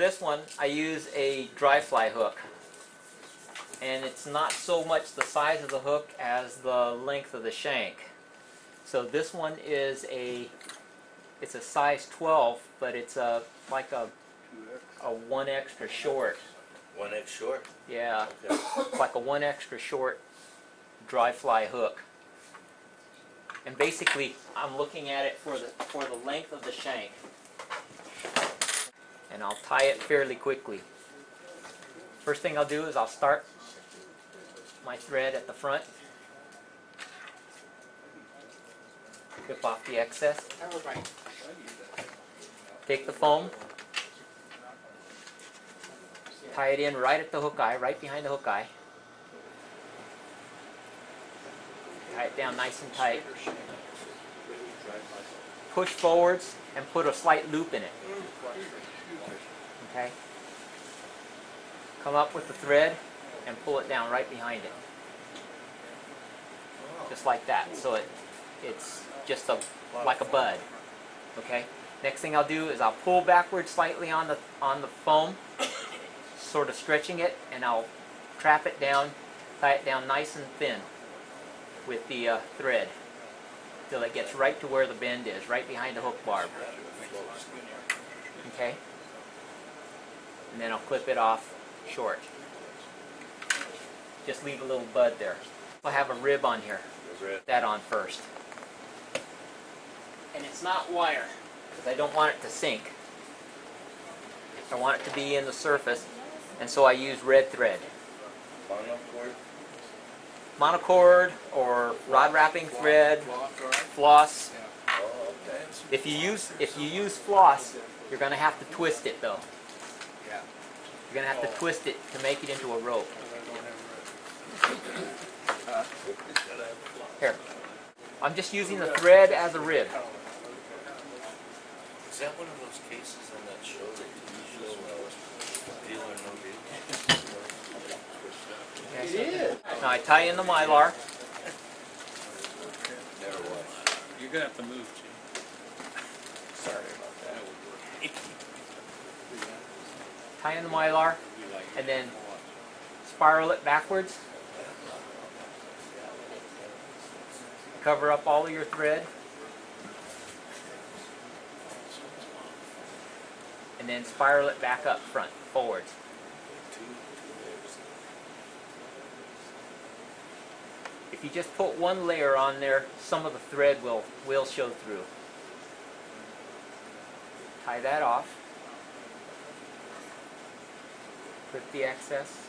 this one, I use a dry fly hook. And it's not so much the size of the hook as the length of the shank. So this one is it's a size 12, but it's like a 1 extra short. 1 X short? Yeah, Okay. like a 1 extra short dry fly hook. And basically, I'm looking at it for the length of the shank. And I'll tie it fairly quickly. First thing I'll do is I'll start my thread at the front. Clip off the excess. Take the foam. Tie it in right at the hook eye, right behind the hook eye. Tie it down nice and tight. Push forwards and put a slight loop in it. Okay? Come up with the thread and pull it down right behind it. Just like that. So it's just like a bud. Okay? Next thing I'll do is I'll pull backwards slightly on the foam, sort of stretching it, and I'll trap it down, tie it down nice and thin with the thread till it gets right to where the bend is, right behind the hook barb. Okay? And then I'll clip it off short. Just leave a little bud there. I'll have a rib on here. Put that on first. And it's not wire, because I don't want it to sink. I want it to be in the surface, and so I use red thread. Monocord? Monocord or rod wrapping thread, floss. Oh, okay. If you use floss, you're going to have to twist it though. You're going to have to twist it to make it into a rope. Here. I'm just using the thread as a rib. Is that one of those cases on that show, that TV show, Deal or No Deal? It is. Now I tie in the mylar. Never watched. You're going to have to move, Jim. Sorry about that. Tie in the mylar, and then spiral it backwards. Cover up all of your thread. And then spiral it back up front, forwards. If you just put one layer on there, some of the thread will show through. Tie that off. Clip the excess.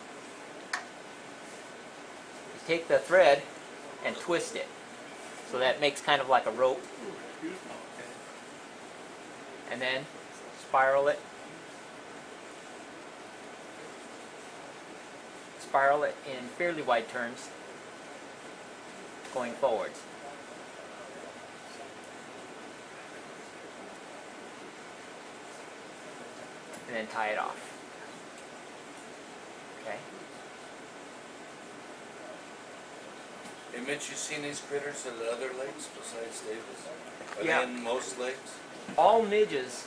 You take the thread and twist it. So that makes kind of like a rope. And then spiral it. Spiral it in fairly wide turns going forwards. And then tie it off. Okay? Hey Mitch, you seen these critters at the other lakes besides Davis? Are Yeah. they in most lakes? All midges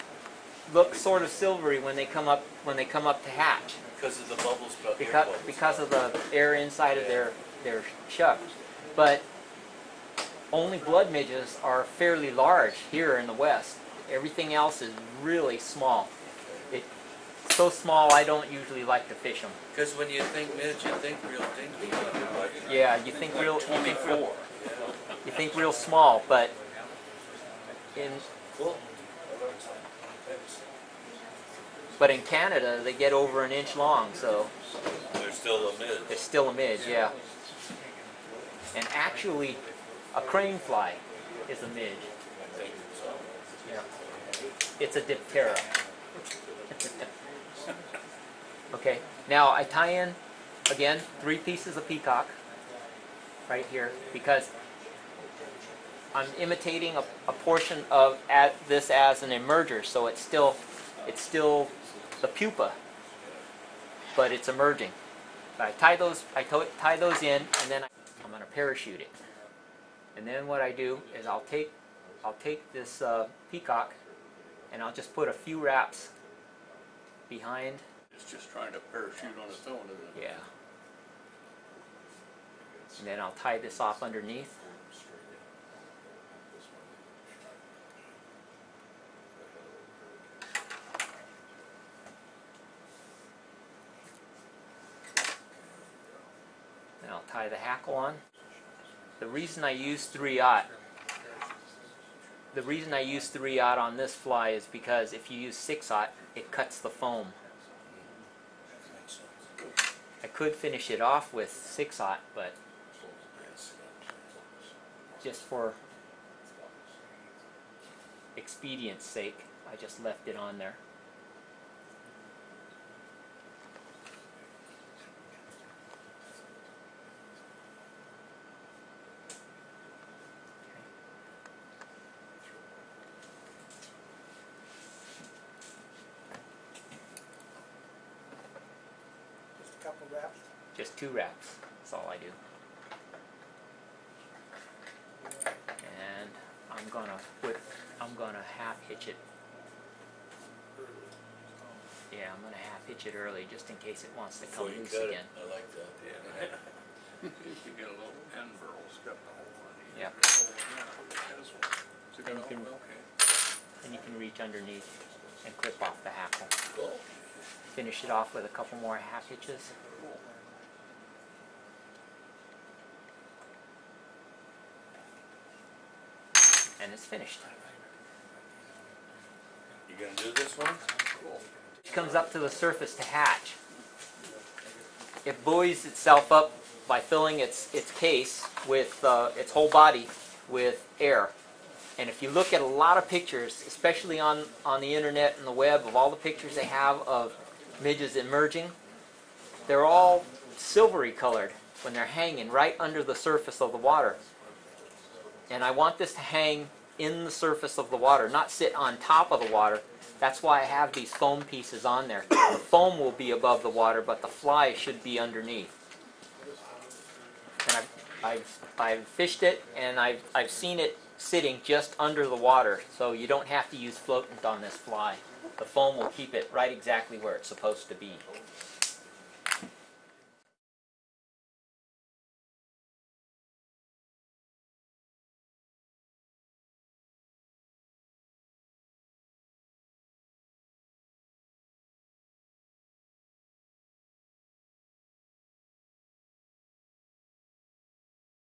look sort of silvery when they come up to hatch Because of the bubbles, because of the air inside of their shuck. But only blood midges are fairly large here in the West. Everything else is really small. It's so small I don't usually like to fish them. Because when you think Midge, you think real dinky. Yeah, you think real small, but Cool. in Canada they get over an inch long, so They're still a Midge. it's still a midge, yeah. And actually, a crane fly is a midge. I think so. Yeah. It's a diptera. Okay, now I tie in, again, 3 pieces of peacock right here because I'm imitating a portion of this as an emerger, so it's still the pupa, but it's emerging. I tie those in, and then I'm going to parachute it. And then what I do is I'll take this peacock, and I'll just put a few wraps behind. It's just trying to parachute on its own, isn't it? Yeah. And then I'll tie this off underneath. And I'll tie the hackle on. The reason I use 3/0 on this fly is because if you use 6/0, it cuts the foam. I could finish it off with 6/0, but just for expedience sake, I just left it on there. Just a couple wraps. Just 2 wraps. That's all I do. And I'm gonna half hitch it. Yeah, I'm gonna half hitch it early just in case it wants to come Before you loose cut it, again. I like that. Yeah. You get a little end burls cut the hole on the Yep. So And you can- okay. And you can reach underneath and clip off the hackle. Cool. Finish it off with a couple more half hitches. And it's finished. You gonna do this one? Cool. It comes up to the surface to hatch. It buoys itself up by filling its case with its whole body with air. And if you look at a lot of pictures, especially on the internet and the web, of all the pictures they have of midges emerging, they're all silvery colored when they're hanging right under the surface of the water. And I want this to hang in the surface of the water, not sit on top of the water. That's why I have these foam pieces on there. The foam will be above the water, but the fly should be underneath. And I've fished it, and I've seen it sitting just under the water, so you don't have to use floatant on this fly. The foam will keep it right exactly where it's supposed to be.